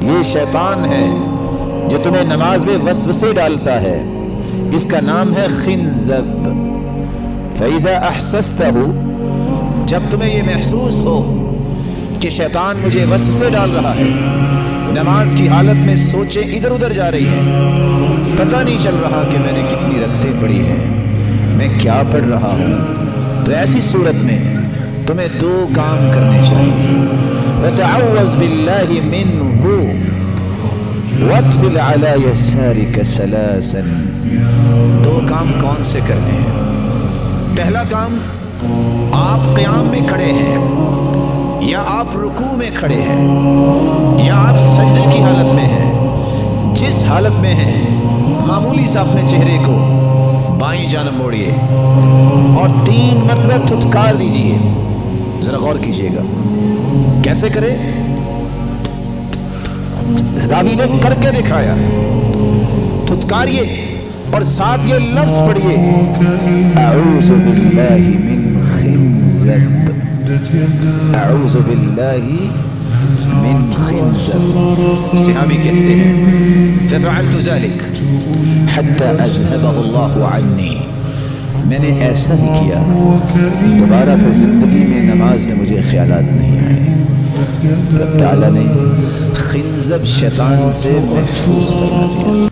یہ شیطان ہے جو تمہیں نماز میں وسوسے ڈالتا ہے، اس کا نام ہے خنزب۔ فَإِذَا أَحْسَسْتَهُ، جب تمہیں یہ محسوس ہو کہ شیطان مجھے وسوسے ڈال رہا ہے، نماز کی حالت میں سوچیں ادھر ادھر جا رہی ہیں، پتہ نہیں چل رہا کہ میں نے کتنی رکعتیں پڑھی ہیں، میں کیا پڑھ رہا ہوں، تو ایسی صورت میں تمہیں دو کام کرنے چاہیے۔ فَتَعَوَّذْ بِاللَّهِ مِنْهُ وَاتْفِلْ عَلَى يَسَارِكَ ثَلَاثًا۔ دو کام کون سے کرنے ہیں؟ پہلا کام، آپ قیام میں کھڑے ہیں یا آپ رکوع میں کھڑے ہیں یا آپ سجدے کی حالت میں ہیں، جس حالت میں ہیں معمولی سا اپنے چہرے کو بائیں جانب موڑیے اور 3 مرتبہ تھتکار دیجیے۔ ذرا غور کیجیے گا کیسے کرے، راوی نے کر کے دکھایا۔ تھتکاریے اور ساتھ یہ لفظ پڑھیے، اعوذ باللہ من خنزب، اعوذ باللہ من خنزب۔ صحابی کہتے ہیں ففعلت ذلك حتى اذهبه الله عني، میں نے ایسا ہی کیا، دوبارہ پھر زندگی میں نماز میں مجھے خیالات نہیں آئے۔ رب تعالیٰ نے خنزب شیطان سے محفوظ کرنا دیا۔